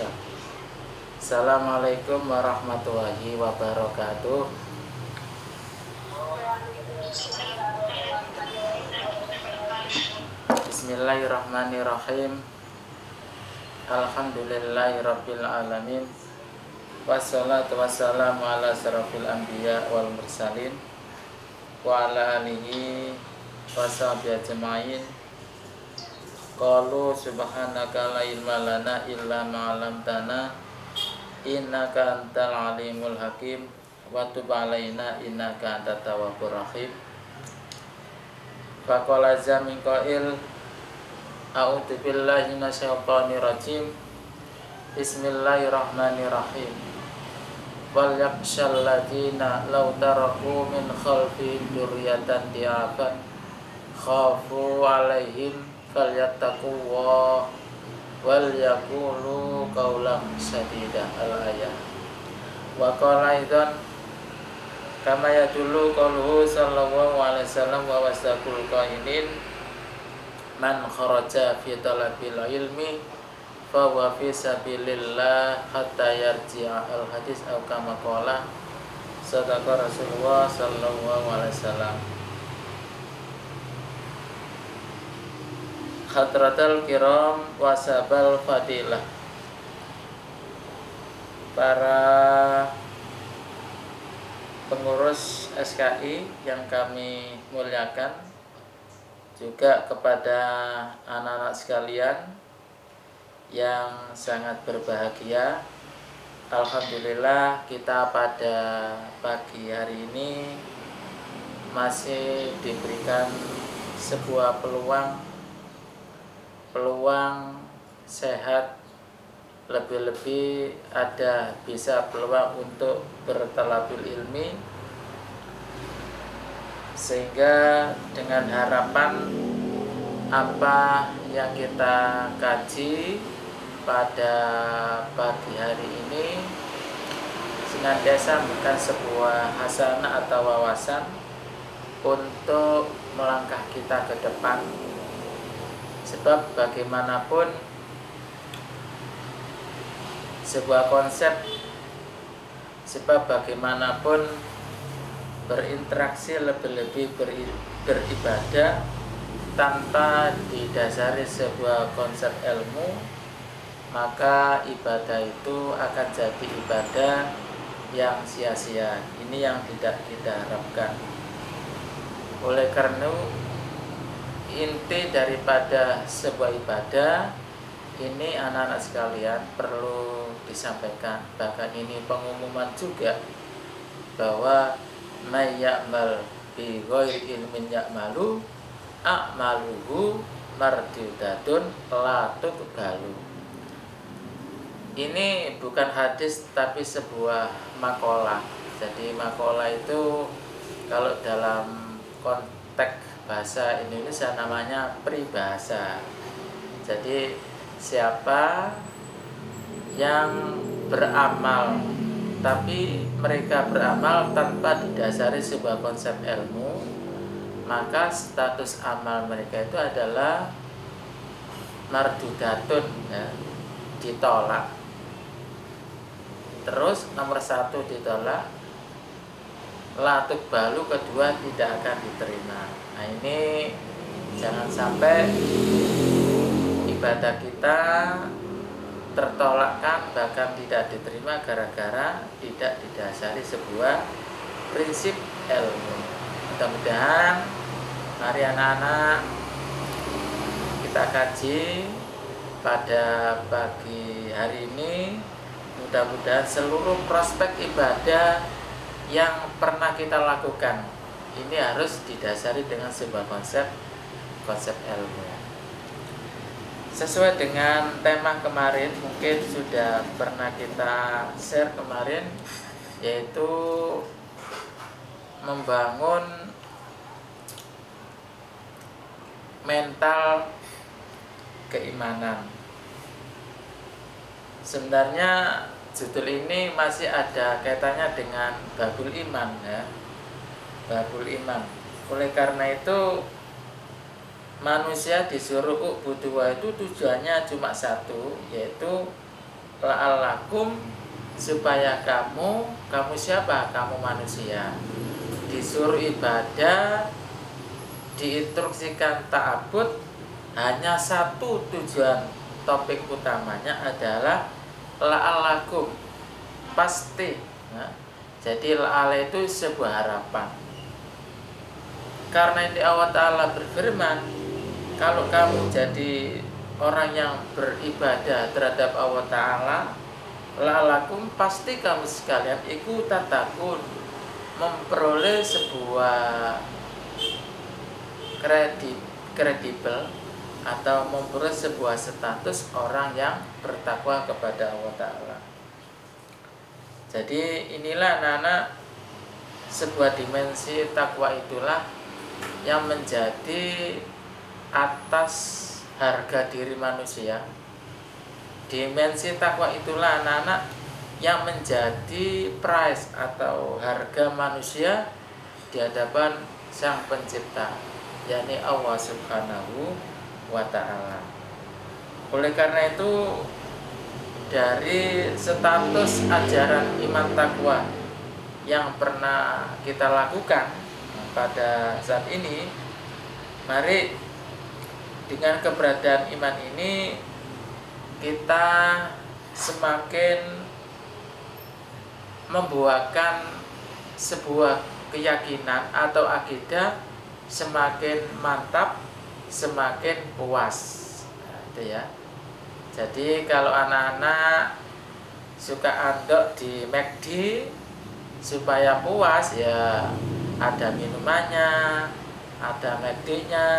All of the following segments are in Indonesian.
bisa. Assalamualaikum warahmatullahi wabarakatuh. Bismillahirrahmanirrahim. Alhamdulillahirabbil alamin. Wassalatu wassalamu ala asrofil anbiya wal mursalin wa ala alihi wa sahbihi ajma'in. Qalu subhanaka la ilma lana illa ma 'allamtana innaka antal alimul hakim wa tub 'alaina innaka antat tawwabur rahim. Faqala zamin qail a'udzu billahi minasyaitonir rajim. Bismillahirrahmanirrahim. Wal yakhshal ladzina law taraku min khalfihim dzurriyyatan di'afan khafu 'alaihim falyattaqullah wal yaqulu qawlan sadida. Al-ayat. Wa qala aidan kama yadullu qauluhu sallallahu alaihi wasallam wa wasaqul qailin man kharaja fi talabil ilmi fa huwa fi sabilillah hatta yarji'a. Al-hadis atau kama qala sadaqa Rasulullah sallallahu alaihi wasallam. Hadratul kiram wasabal fadilah. Para pengurus SKI yang kami muliakan, juga kepada anak-anak sekalian yang sangat berbahagia. Alhamdulillah kita pada pagi hari ini masih diberikan sebuah peluang sehat, lebih-lebih ada bisa peluang untuk bertalabul ilmi, sehingga dengan harapan apa yang kita kaji pada pagi hari ini senantiasa bukan sebuah hasanah atau wawasan untuk melangkah kita ke depan. Sebab bagaimanapun sebuah konsep, sebab bagaimanapun berinteraksi lebih-lebih beribadah tanpa didasari sebuah konsep ilmu, maka ibadah itu akan jadi ibadah yang sia-sia. Ini yang tidak kita harapkan. Oleh karena inti daripada sebuah ibadah ini, anak-anak sekalian, perlu disampaikan. Bahkan ini pengumuman juga bahwa may ya'mal bi ghairi ilmin ya'malu a'maluhu mardudatun la tuqbalu. Ini bukan hadis tapi sebuah makalah. Jadi makalah itu kalau dalam konteks bahasa Indonesia namanya peribahasa. Jadi siapa yang beramal tapi mereka beramal tanpa didasari sebuah konsep ilmu, maka status amal mereka itu adalah mardudatun, ya, ditolak. Terus nomor 1 ditolak, la tuqbalu, kedua tidak akan diterima. Nah, ini jangan sampai ibadah kita tertolakkan, bahkan tidak diterima gara-gara tidak didasari sebuah prinsip ilmu. Mudah-mudahan mari anak-anak kita kaji pada pagi hari ini. Mudah-mudahan seluruh prospek ibadah yang pernah kita lakukan ini harus didasari dengan sebuah konsep ilmu. Sesuai dengan tema kemarin, mungkin sudah pernah kita share kemarin, yaitu membangun mental keimanan. Sebenarnya judul ini masih ada kaitannya dengan babul iman, ya. Babul iman. Oleh karena itu manusia disuruh ubuduwa itu tujuannya cuma satu, yaitu la'allakum, supaya kamu siapa? Kamu manusia disuruh ibadah, diinstruksikan ta'abud. Hanya satu tujuan topik utamanya adalah la'allakum, pasti. Jadi la'ala itu sebuah harapan. Karena ini Allah Ta'ala berfirman, kalau kamu jadi orang yang beribadah terhadap Allah Ta'ala, la'alakum, pasti kamu sekalian iku tatakun, memperoleh sebuah kredibel atau memperoleh sebuah status orang yang bertakwa kepada Allah Ta'ala. Jadi inilah anak-anak, sebuah dimensi takwa itulah yang menjadi atas harga diri manusia. Dimensi takwa itulah anak-anak yang menjadi price atau harga manusia di hadapan Sang Pencipta, yakni Allah Subhanahu wa Ta'ala. Oleh karena itu, dari status ajaran iman takwa yang pernah kita lakukan pada saat ini, mari dengan keberadaan iman ini kita semakin membuahkan sebuah keyakinan atau akidah semakin mantap, semakin puas. Nah, itu ya. Jadi kalau anak-anak suka andok di McD supaya puas, ya ada minumannya, ada McD-nya,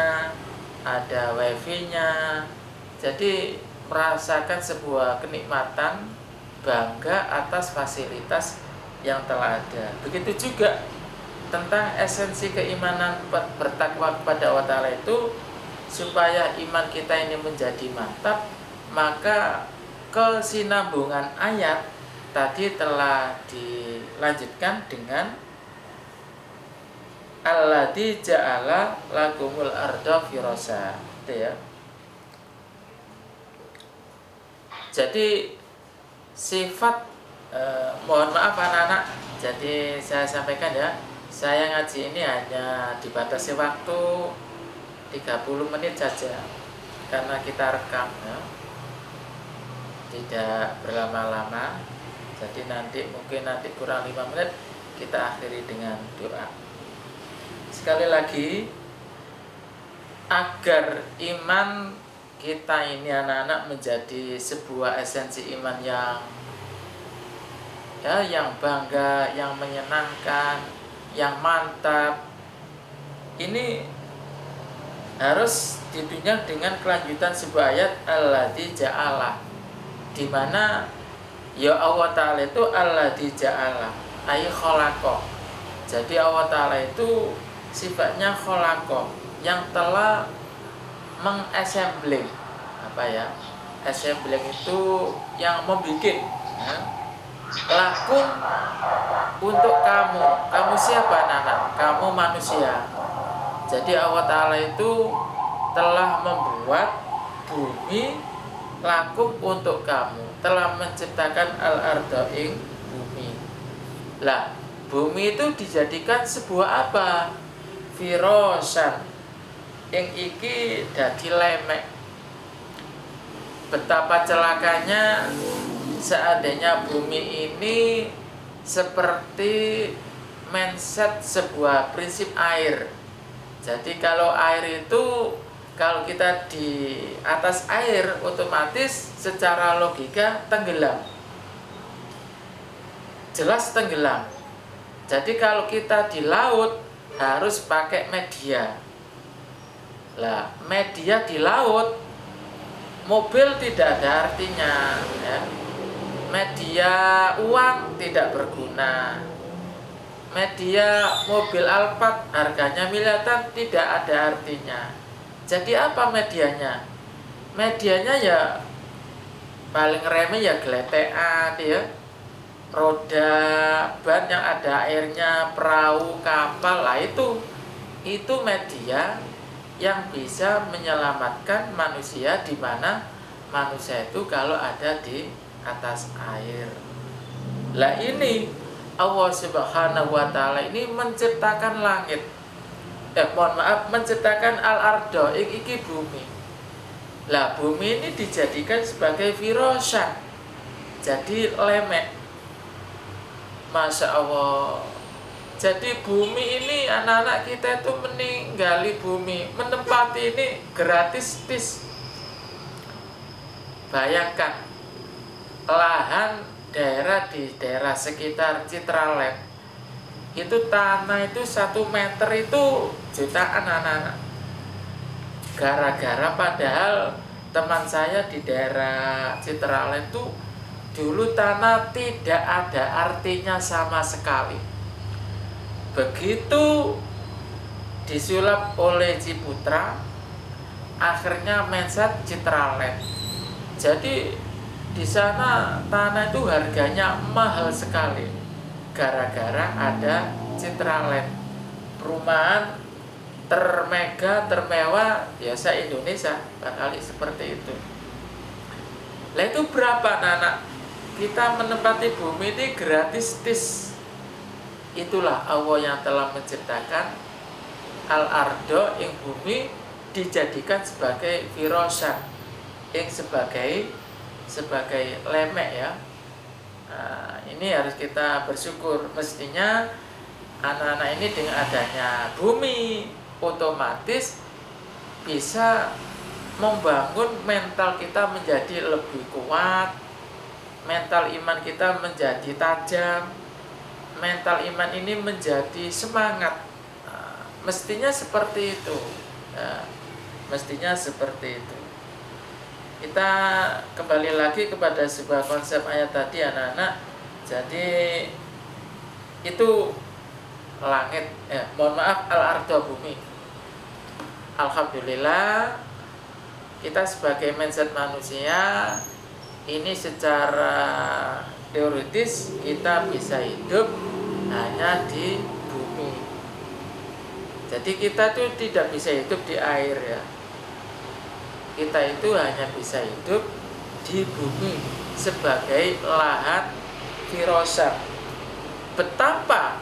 ada wifi-nya. Jadi merasakan sebuah kenikmatan, bangga atas fasilitas yang telah ada. Begitu juga tentang esensi keimanan bertakwa kepada Allah Ta'ala itu, supaya iman kita ini menjadi mantap, maka kesinambungan ayat tadi telah dilanjutkan dengan alladzi ja'ala lakumul arda firasha, itu ya. Jadi sifat mohon maaf anak-anak, jadi saya sampaikan ya, saya ngaji ini hanya dibatasi waktu 30 menit saja karena kita rekam ya, tidak berlama-lama. Jadi mungkin nanti kurang 5 menit kita akhiri dengan doa. Sekali lagi, agar iman kita ini anak-anak menjadi sebuah esensi iman yang bangga, yang menyenangkan, yang mantap, ini harus ditunjang dengan kelanjutan sebuah ayat alladzi ja'ala, di mana ya Allah Ta'ala itu alladzi ja'ala ay khalaqa. Jadi Allah Ta'ala itu sifatnya khalaqa, yang telah mengassembling. Apa ya? Assembling itu yang membikin ya. Lakum, untuk kamu. Kamu siapa anak-anak? Kamu manusia. Jadi Allah Ta'ala itu telah membuat bumi lakum untuk kamu, telah menciptakan al-arda ing bumi. Lah, bumi itu dijadikan sebuah apa? Firashan, ing iki dadi lemek. Betapa celakanya seandainya bumi ini seperti mindset sebuah prinsip air. Jadi kalau air itu, kalau kita di atas air, otomatis secara logika tenggelam, jelas tenggelam. Jadi kalau kita di laut harus pakai media. Lah, media di laut, mobil tidak ada artinya ya. Media uang tidak berguna. Media mobil Alphard harganya miliaran tidak ada artinya. Jadi apa medianya? Medianya ya paling remeh ya geletean ya. Roda, ban yang ada airnya, perahu, kapal lah, itu media yang bisa menyelamatkan manusia, di mana manusia itu kalau ada di atas air. Lah ini Allah Subhanahu wa taala ini menciptakan langit. Menciptakan al-ardo iki bumi. Lah bumi ini dijadikan sebagai firasah. Jadi lemek. Masya Allah. Jadi bumi ini anak-anak kita itu meninggali bumi, menempati ini gratis. Bayangkan lahan daerah di daerah sekitar Citraland itu tanah itu 1 meter itu jutaan anak-anak. Gara-gara padahal teman saya di daerah Citraland itu dulu tanah tidak ada artinya sama sekali. Begitu disulap oleh Ciputra, akhirnya mindset Citraland. Jadi di sana tanah itu harganya mahal sekali. Gara-gara ada Citraland, perumahan termewah ya se-Indonesia, barangkali seperti itu. Lah itu berapa anak? Kita menempati bumi ini gratis. Itulah Allah yang telah menciptakan al-ardo yang bumi dijadikan sebagai firasah, yang sebagai lemek ya. Nah, ini harus kita bersyukur. Mestinya anak-anak ini dengan adanya bumi otomatis bisa membangun mental kita menjadi lebih kuat, mental iman kita menjadi tajam, mental iman ini menjadi semangat. Nah, mestinya seperti itu. Nah, mestinya seperti itu. Kita kembali lagi kepada sebuah konsep ayat tadi anak-anak. Jadi itu langit, al-ardo bumi. Alhamdulillah kita sebagai mindset manusia ini secara teoritis kita bisa hidup hanya di bumi. Jadi kita tuh tidak bisa hidup di air ya. Kita itu hanya bisa hidup di bumi sebagai lahan firasah. Betapa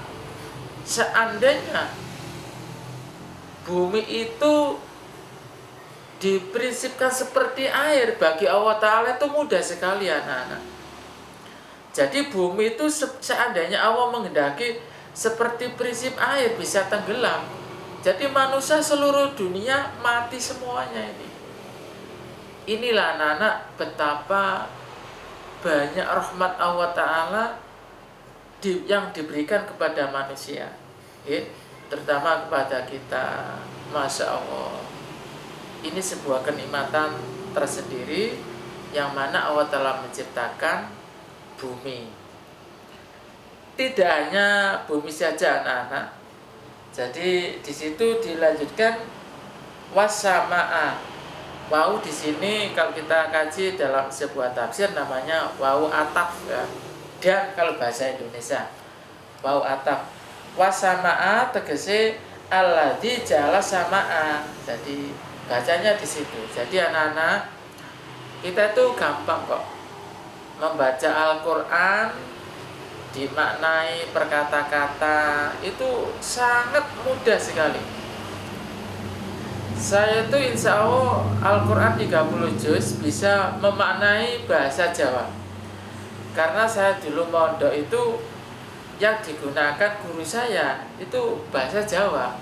seandainya bumi itu diprinsipkan seperti air, bagi Allah Ta'ala itu mudah sekali anak-anak. Jadi bumi itu seandainya Allah menghendaki seperti prinsip air bisa tenggelam. Jadi manusia seluruh dunia mati semuanya ini. Inilah anak-anak betapa banyak rahmat Allah Ta'ala yang diberikan kepada manusia ya, terutama kepada kita. Masya Allah, ini sebuah kenikmatan tersendiri yang mana Allah telah menciptakan bumi. Tidak hanya bumi saja anak-anak. Jadi di situ dilanjutkan wasama'a. Wau di sini kalau kita kaji dalam sebuah tafsir namanya wau ataf ya. Dan kalau bahasa Indonesia wau ataf. Wasama'a tegese alladzi ja'ala sama'a. Jadi bacanya di situ. Jadi anak-anak kita itu gampang kok membaca Al-Qur'an, dimaknai perkata-kata itu sangat mudah sekali. Saya itu insya Allah Al-Quran 30 juz bisa memaknai bahasa Jawa. Karena saya dulu mondok itu yang digunakan guru saya itu bahasa Jawa.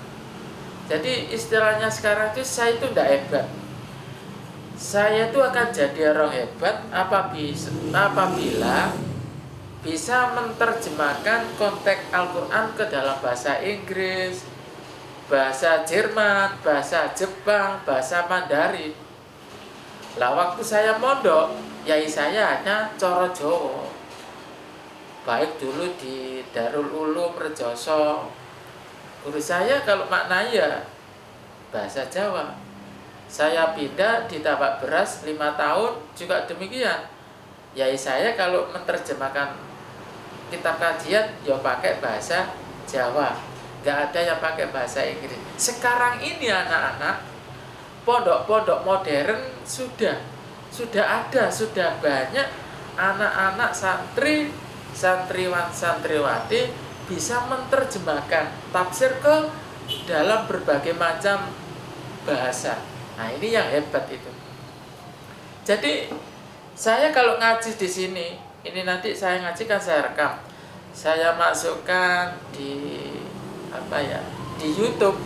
Jadi istilahnya sekarang itu saya itu tidak hebat. Saya itu akan jadi orang hebat apabila bisa menerjemahkan konteks Al-Quran ke dalam bahasa Inggris, bahasa Jerman, bahasa Jepang, bahasa Mandarin. Lah waktu saya mondok, yai saya hanya coro Jawa. Baik dulu di Darul Ulum Rejoso, guru saya kalau maknanya ya bahasa Jawa. Saya pindah di Tabak Beras 5 tahun juga demikian. Yai saya kalau menerjemahkan kitab kajian ya pakai bahasa Jawa. Gak ada yang pakai bahasa Inggris. Sekarang ini anak-anak pondok-pondok modern sudah ada, sudah banyak anak-anak santri, santriwan, santriwati bisa menerjemahkan tafsir ke dalam berbagai macam bahasa. Nah, ini yang hebat itu. Jadi saya kalau ngaji di sini, ini nanti saya ngaji kan saya rekam, saya masukkan di di YouTube.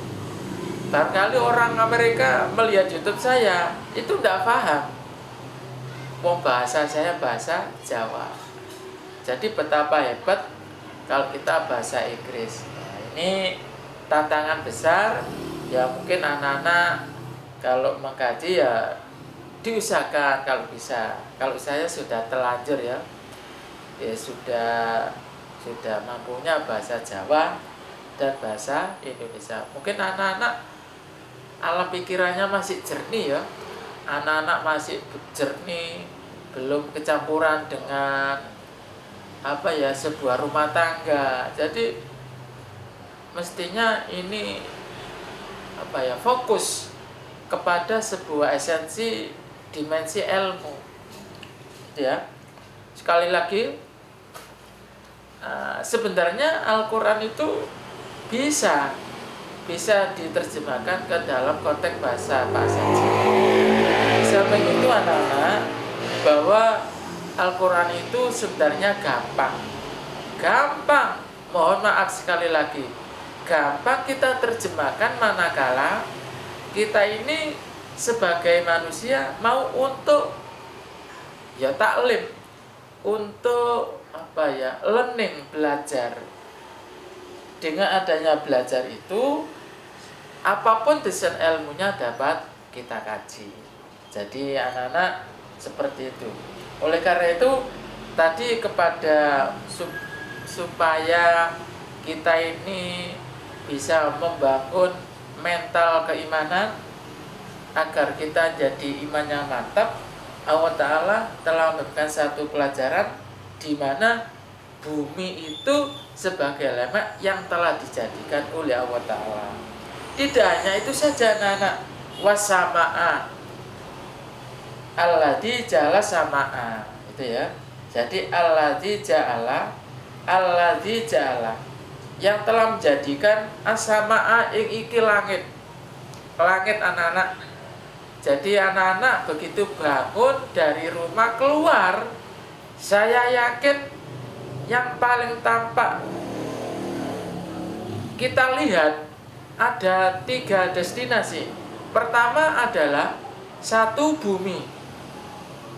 Barangkali orang Amerika melihat YouTube saya itu tidak paham. Wong bahasa saya bahasa Jawa. Jadi betapa hebat kalau kita bahasa Inggris. Nah, ini tantangan besar. Ya mungkin anak-anak kalau mengkaji ya diusahakan kalau bisa. Kalau saya sudah terlanjur ya sudah mampunya bahasa Jawa dan bahasa Indonesia. Mungkin anak-anak alam pikirannya masih jernih ya. Anak-anak masih jernih, belum kecampuran dengan sebuah rumah tangga. Jadi mestinya ini fokus kepada sebuah esensi dimensi ilmu. Ya. Sekali lagi sebenarnya Al-Qur'an itu bisa diterjemahkan ke dalam konteks bahasa saja. Sampai itu anak-anak bahwa Al-Qur'an itu sebenarnya gampang. Mohon maaf sekali lagi. Gampang kita terjemahkan manakala kita ini sebagai manusia mau untuk taklim, untuk learning, belajar. Dengan adanya belajar itu apapun desain ilmunya dapat kita kaji. Jadi anak-anak seperti itu. Oleh karena itu tadi kepada supaya kita ini bisa membangun mental keimanan agar kita jadi iman yang mantap, Allah Ta'ala telah memberikan satu pelajaran di mana bumi itu sebagai lemak yang telah dijadikan oleh Allah Ta'ala. Tidak hanya itu saja anak-anak, wasama'a alladzi ja'ala sama'a, itu ya. Jadi alladzi ja'ala yang telah menjadikan as-sama'a iki langit anak-anak. Jadi anak-anak begitu bangun dari rumah keluar, saya yakin yang paling tampak kita lihat ada 3 destinasi. Pertama adalah satu bumi.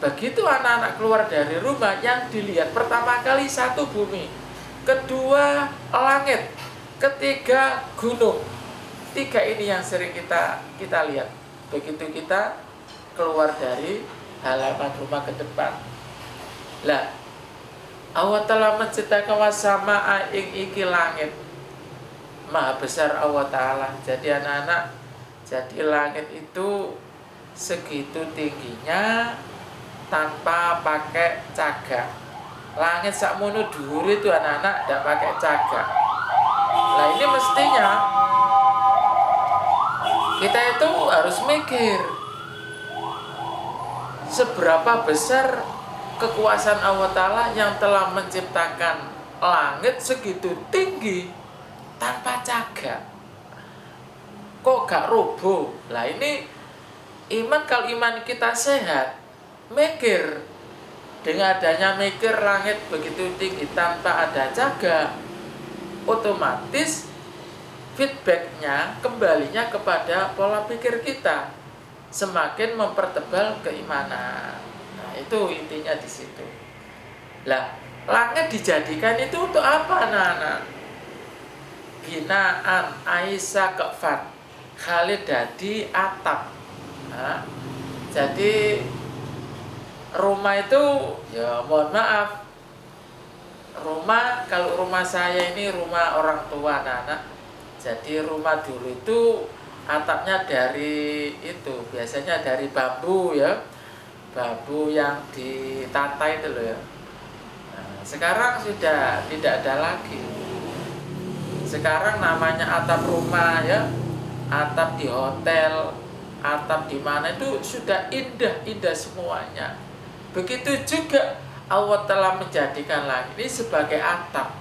Begitu anak-anak keluar dari rumah, yang dilihat pertama kali satu bumi, kedua langit, ketiga gunung. 3 ini yang sering kita lihat begitu kita keluar dari halaman rumah ke depan. Lah, Allah telah menciptakan wasama'a iki langit. Maha besar Allah Ta'ala. Jadi anak-anak, jadi langit itu segitu tingginya tanpa pakai cagak. Langit sakmono dhuwur itu anak-anak tidak pakai cagak. Nah, ini mestinya kita itu harus mikir seberapa besar kekuasaan Allah Ta'ala yang telah menciptakan langit segitu tinggi tanpa cagak. Kok gak roboh? Lah ini kalau iman kita sehat, mikir. Dengan adanya mikir langit begitu tinggi tanpa ada cagak, otomatis feedbacknya kembalinya kepada pola pikir kita, semakin mempertebal keimanan. Nah, itu intinya di situ. Lah, langit dijadikan itu untuk apa, anak-anak? Binaan Aisyah Kefan Khalid dadi atap. Nah, jadi rumah itu ya mohon maaf, kalau rumah saya ini rumah orang tua anak-anak. Jadi rumah dulu itu atapnya dari itu, biasanya dari bambu ya, bambu yang ditata itu loh ya. Nah, sekarang sudah tidak ada lagi. Sekarang namanya atap rumah ya, atap di hotel, atap di mana itu sudah indah semuanya. Begitu juga Allah telah menjadikan langit ini sebagai atap.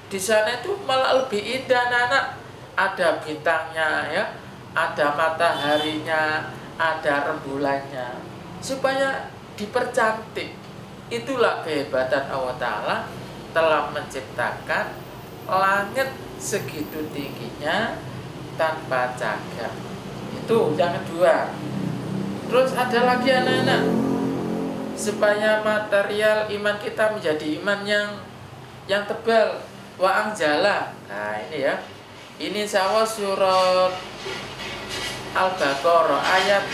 Di sana itu malah lebih indah, anak-anak. Ada bintangnya, ya, ada mataharinya, ada rembulannya, supaya dipercantik. Itulah kehebatan Allah Ta'ala telah menciptakan langit segitu tingginya tanpa cagar. Itu yang kedua. Terus ada lagi, anak-anak, supaya material iman kita menjadi iman yang tebal. Wa anjala. Nah ini ya, ini insya surat Al-Baqarah ayat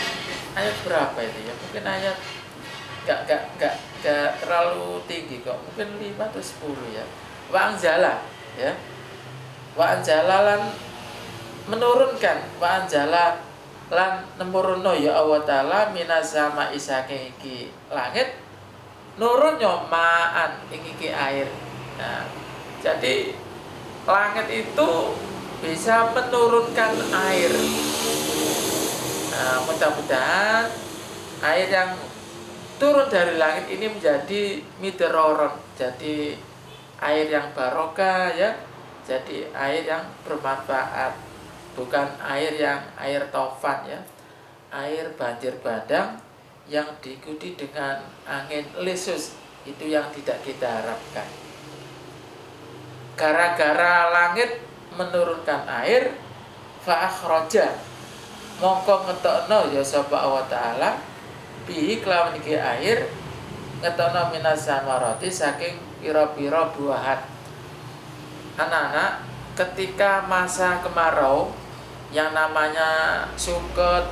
berapa itu ya? Mungkin ayat gak terlalu tinggi kok, mungkin 5 atau 10 ya. Wa anjala, ya. Wa anjala lan menurunkan, wa anjala lan nemurunno ya Allah Ta'ala minas sama isake iki langit nurunnya ma'an iki air. Nah, jadi langit itu bisa menurunkan air. Nah, mudah-mudahan air yang turun dari langit ini menjadi midroron, jadi air yang barokah, ya, jadi air yang bermanfaat, bukan air tofan, ya, air banjir bandang yang diikuti dengan angin lesus. Itu yang tidak kita harapkan. Gara-gara langit menurunkan air, fa akhraja mongko ngetokno ya sapa Allah Ta'ala bihi kelawan iki air ngetokno minas samarati saking pira-pira buahan. Anak-anak, ketika masa kemarau yang namanya suket,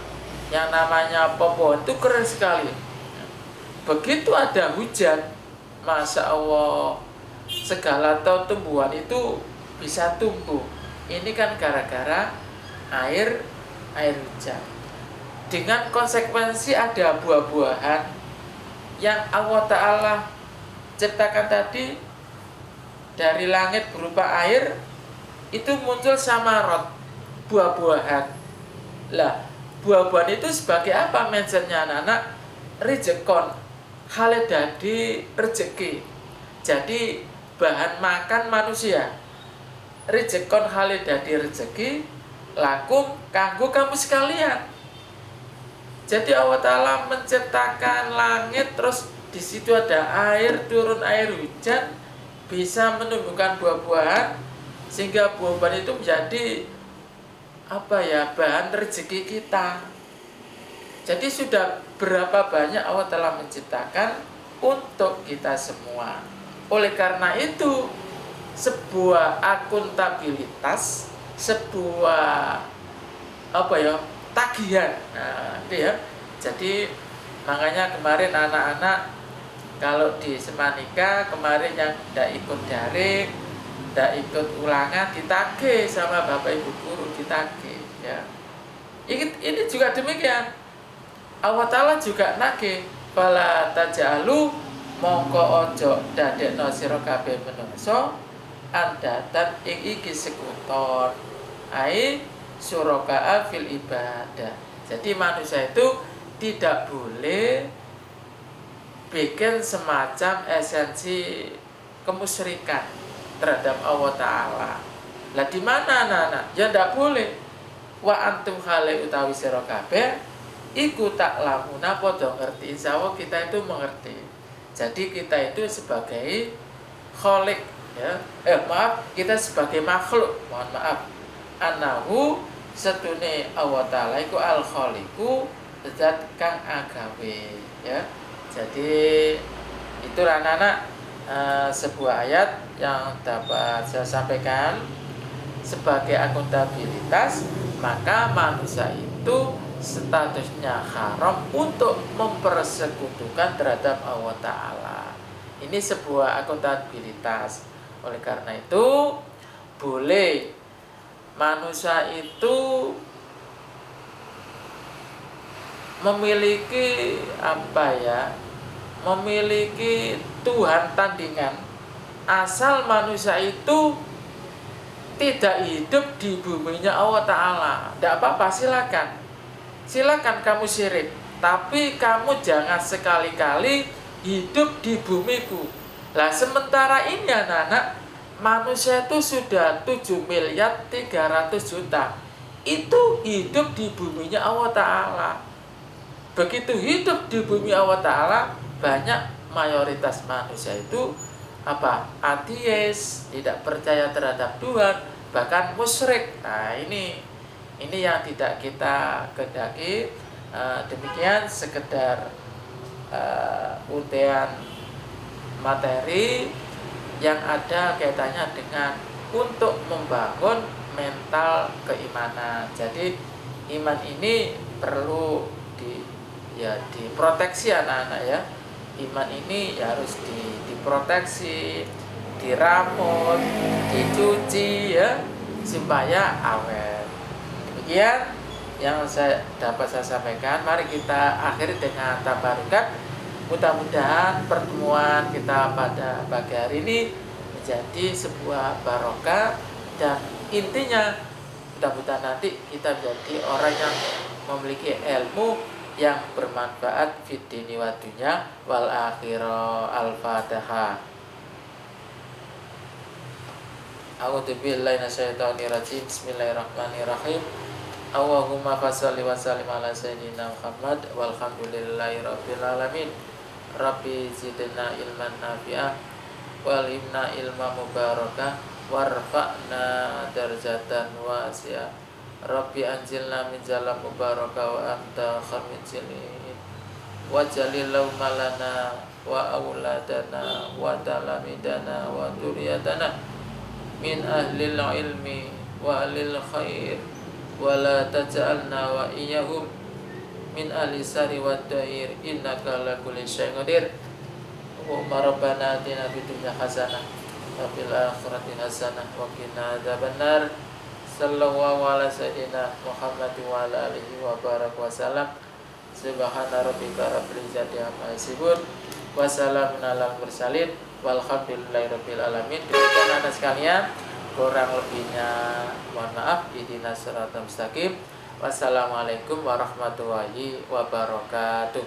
yang namanya pohon itu keren sekali. Begitu ada hujan, Masya Allah, segala tumbuhan itu bisa tumbuh. Ini kan gara-gara air hujan. Dengan konsekuensi ada buah-buahan yang Allah Ta'ala ciptakan tadi dari langit berupa air, itu muncul samarot, buah-buahan. Lah, buah-buahan itu sebagai apa mentionnya, anak-anak? Rizekon, hale dadi rezeki. Jadi bahan makan manusia. Rizekon hale dadi rezeki lakum kanggo kamu sekalian. Jadi Allah Ta'ala menciptakan langit, terus di situ ada air, turun air hujan, bisa menumbuhkan buah-buahan, sehingga buah-buahan itu menjadi bahan rezeki kita. Jadi sudah berapa banyak Allah telah menciptakan untuk kita semua. Oleh karena itu, sebuah akuntabilitas, sebuah tagihan. Nah, itu ya. Jadi makanya kemarin anak-anak kalau di Semanika kemarin yang tidak ikut daring, tidak ikut ulangan, ditagih sama Bapak Ibu guru, ditagih, ya. Ini juga demikian. Allah Ta'ala juga nagih, fala tajalu mongko ojo dadekno sira kabeh menungso andatan ing iki sekuton. Ai suraka'a fil ibadah. Jadi manusia itu tidak boleh bikin semacam esensi kemusyrikan terhadap Allah Ta'ala. Lah di mana anak-anak? Ya tidak boleh. Wa antum khale utawi sira kabeh iku tak lamuna padha ngerti. Insyaallah kita itu mengerti. Jadi kita itu sebagai kholik, ya. Kita sebagai makhluk. Mohon maaf. Anahu setune Allah Ta'ala iku al-khaliqu zat kang agawe, ya. Jadi itu anak-anak sebuah ayat yang dapat saya sampaikan sebagai akuntabilitas. Maka manusia itu statusnya haram untuk mempersekutukan terhadap Allah Ta'ala. Ini sebuah akuntabilitas. Oleh karena itu boleh manusia itu memiliki memiliki Tuhan tandingan, asal manusia itu tidak hidup di buminya Allah Ta'ala. Tidak apa-apa, silakan kamu syirik, tapi kamu jangan sekali-kali hidup di bumiku. Lah sementara ini anak-anak, manusia itu sudah 7.300.000.000. Itu hidup di buminya Allah Ta'ala. Begitu hidup di bumi Allah Ta'ala, banyak mayoritas manusia itu ateis, tidak percaya terhadap Tuhan, bahkan musyrik. Nah ini yang tidak kita kehendaki. Demikian sekedar untean materi yang ada kaitannya dengan untuk membangun mental keimanan. Jadi iman ini perlu diproteksi anak-anak ya. Iman ini harus diproteksi, diramut, dicuci ya, supaya awet. Demikian yang dapat saya sampaikan. Mari kita akhiri dengan tabarukat. Mudah-mudahan pertemuan kita pada pagi hari ini menjadi sebuah barokah, dan intinya mudah-mudahan nanti kita menjadi orang yang memiliki ilmu yang bermanfaat fid dini wa dunya wal akhirah. Al-Fatihah. A'udzubillahi minasyaitonir rajim. Bismillahirrahmanirrahim. Allahumma fasholli wa sallim ala sayyidina Muhammad walhamdulillahi rabbil alamin. Rabbi zidna ilman nafi'ah walimna ilma mubarakah warfa'na darjatan wasi'ah. Rabbi anjilna min jalan mubarakah wa anta khamid jilin wa jalillahu malana wa auladana wa talamidana wa duriyatana min ahlil ilmi wa ahlil khair wa la taj'alna wa iyyahum min ahli sari wa dair innaka ala kulli syai'in qadir. Allahumma rabbana atina fid dunya hasanah wa fil akhirati hasanah wa qina adzabannar. Sallallahu ala sayyidina Muhammad wa ala alihi wa baraka wa salam. Subhana rabbika rabbil izzati amma yasifun wa salamun alal mursalin walhamdulillahi rabbil alamin. Demikian anak sekalian, kurang lebihnya mohon maaf. Ihdinas siratal mustaqim. Wassalamualaikum warahmatullahi wabarakatuh.